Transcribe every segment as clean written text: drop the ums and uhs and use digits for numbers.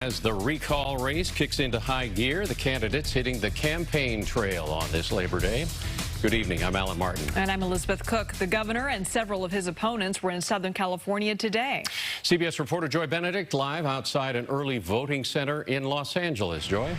As the recall race kicks into high gear, the candidates hitting the campaign trail on this Labor Day. Good evening, I'm Alan Martin. And I'm Elizabeth Cook. The governor and several of his opponents were in Southern California today. CBS reporter Joy Benedict live outside an early voting center in Los Angeles. Joy?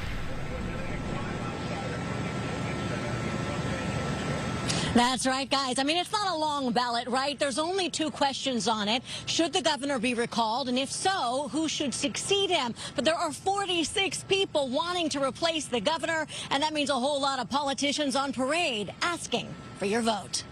That's right, guys. I mean, it's not a long ballot, right? There's only 2 questions on it. Should the governor be recalled? And if so, who should succeed him? But there are 46 people wanting to replace the governor, and that means a whole lot of politicians on parade asking for your vote.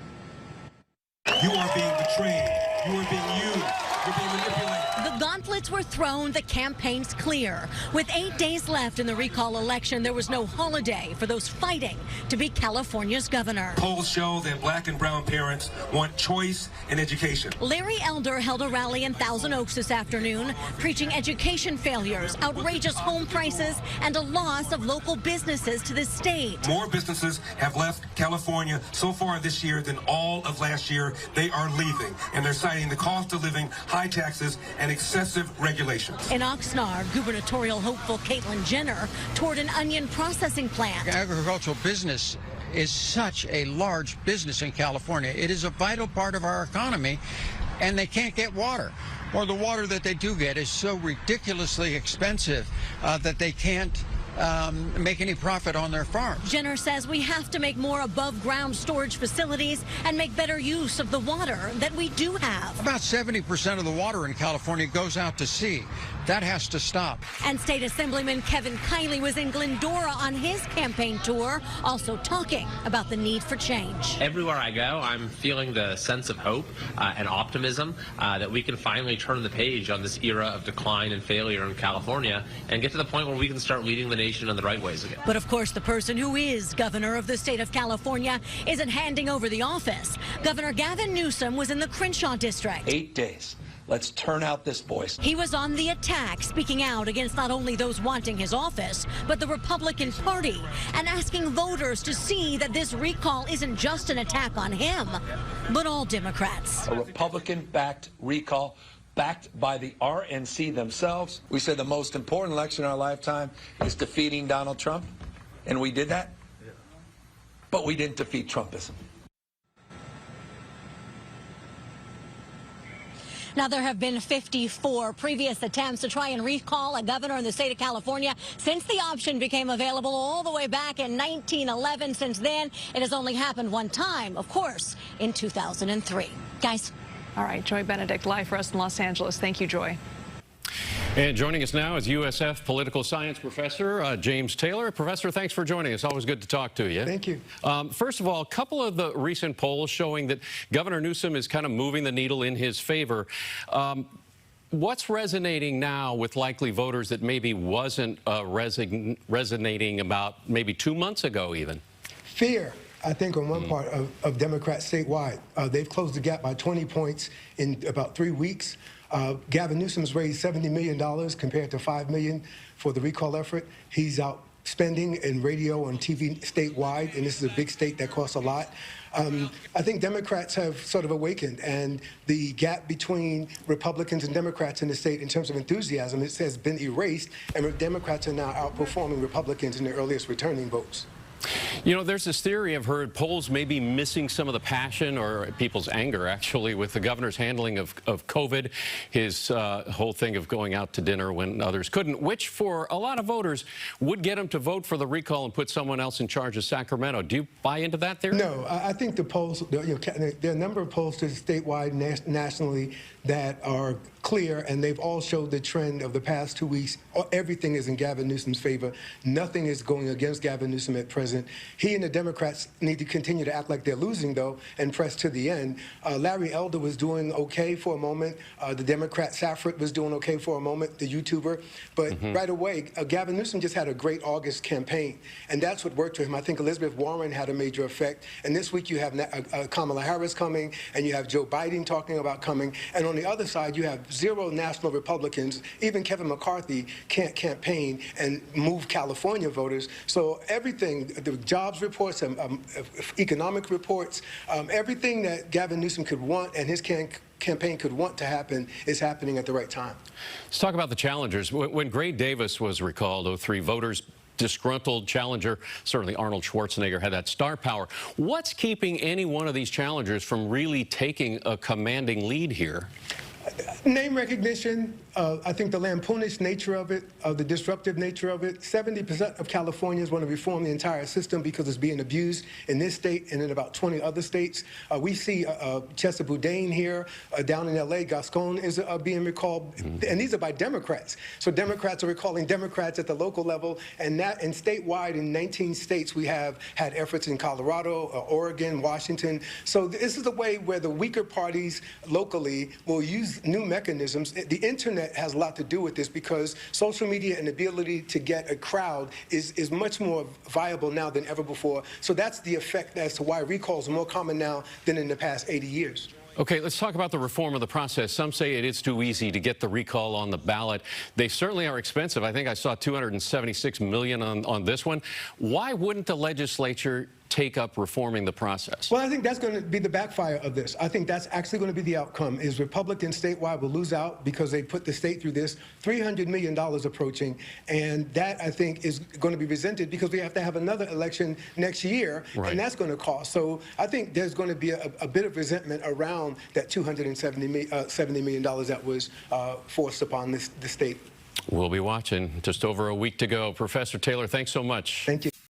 You are being betrayed. You are being used. You're being manipulated. The gauntlets were thrown, the campaign's clear. With 8 days left in the recall election, there was no holiday for those fighting to be California's governor. Polls show that black and brown parents want choice in education. Larry Elder held a rally in Thousand Oaks this afternoon, preaching education failures, outrageous home prices, and a loss of local businesses to the state. More businesses have left California so far this year than all of last year. They are leaving, and they're citing the cost of living, high taxes, and excessive regulations. In Oxnard, gubernatorial hopeful Caitlyn toured an onion processing plant. Agricultural business is such a large business in California. It is a vital part of our economy, and they can't get water. Or the water that they do get is so ridiculously expensive that they can't make any profit on their farms. Jenner says we have to make more above-ground storage facilities and make better use of the water that we do have. About 70% of the water in California goes out to sea. That has to stop. And State Assemblyman Kevin Kiley was in Glendora on his campaign tour, also talking about the need for change. Everywhere I go, I'm feeling the sense of hope and optimism that we can finally turn the page on this era of decline and failure in California and get to the point where we can start leading the nation in the right ways again. But of course, the person who is governor of the state of California isn't handing over the office. Governor Gavin Newsom was in the Crenshaw district. 8 days. Let's turn out this voice. He was on the attack, speaking out against not only those wanting his office, but the Republican Party, and asking voters to see that this recall isn't just an attack on him, but all Democrats. A Republican-backed recall, backed by the RNC themselves. We said the most important election in our lifetime is defeating Donald Trump, and we did that, but we didn't defeat Trumpism. Now, there have been 54 previous attempts to try and recall a governor in the state of California since the option became available all the way back in 1911. Since then, it has only happened one time, of course, in 2003. Guys. All right, Joy Benedict live for us in Los Angeles. Thank you, Joy. And joining us now is USF political science professor James Taylor. Professor, thanks for joining us. Always good to talk to you. Thank you. First of all, a couple of the recent polls showing that Governor Newsom is kind of moving the needle in his favor. What's resonating now with likely voters that maybe wasn't resonating about maybe 2 months ago even? Fear. I think on one part of Democrats statewide. They've closed the gap by 20 points in about 3 weeks. Gavin Newsom's raised $70 million compared to $5 million for the recall effort. He's out spending in radio and TV statewide, and this is a big state that costs a lot. I think Democrats have sort of awakened, and the gap between Republicans and Democrats in the state in terms of enthusiasm has been erased, and Democrats are now outperforming Republicans in their earliest returning votes. You know, there's this theory I've heard polls may be missing some of the passion or people's anger, actually, with the governor's handling of COVID, his whole thing of going out to dinner when others couldn't, which for a lot of voters would get them to vote for the recall and put someone else in charge of Sacramento. Do you buy into that theory? No, I think the polls, there are a number of polls statewide, nationally, that are clear, and they've all showed the trend of the past 2 weeks. Everything is in Gavin Newsom's favor. Nothing is going against Gavin Newsom at present. He and the Democrats need to continue to act like they're losing, though, and press to the end. Larry Elder was doing okay for a moment. The Democrat Safford was doing okay for a moment, the YouTuber. But right away, Gavin Newsom just had a great August campaign, and that's what worked for him. I think Elizabeth Warren had a major effect. And this week you have Kamala Harris coming, and you have Joe Biden talking about coming. And on the other side, you have 0 national Republicans. Even Kevin McCarthy can't campaign and move California voters. So everything, the jobs reports, economic reports, everything that Gavin Newsom could want and his campaign could want to happen is happening at the right time. Let's talk about the challengers. When Gray Davis was recalled, 03 voters, disgruntled challenger, certainly Arnold Schwarzenegger had that star power. What's keeping any one of these challengers from really taking a commanding lead here? Name recognition, I think the lampoonish nature of it, the disruptive nature of it. 70% of Californians want to reform the entire system because it's being abused in this state and in about 20 other states. We see Chester Boudin here, down in L.A., Gascon is being recalled, and these are by Democrats. So Democrats are recalling Democrats at the local level, and statewide in 19 states we have had efforts in Colorado, Oregon, Washington. So this is a way where the weaker parties locally will use new mechanisms. The internet has a lot to do with this because social media and the ability to get a crowd is much more viable now than ever before. So that's the effect as to why recalls are more common now than in the past 80 years. Okay, let's talk about the reform of the process. Some say it is too easy to get the recall on the ballot. They certainly are expensive. I think I saw $276 million on this one. Why wouldn't the legislature take up reforming the process? Well, I think that's going to be the backfire of this. I think that's actually going to be the outcome, is Republicans statewide will lose out because they put the state through this, $300 million approaching, and that, I think, is going to be resented because we have to have another election next year, right, and that's going to cost. So I think there's going to be a bit of resentment around that $270 million that was forced upon the state. We'll be watching. Just over a week to go. Professor Taylor, thanks so much. Thank you.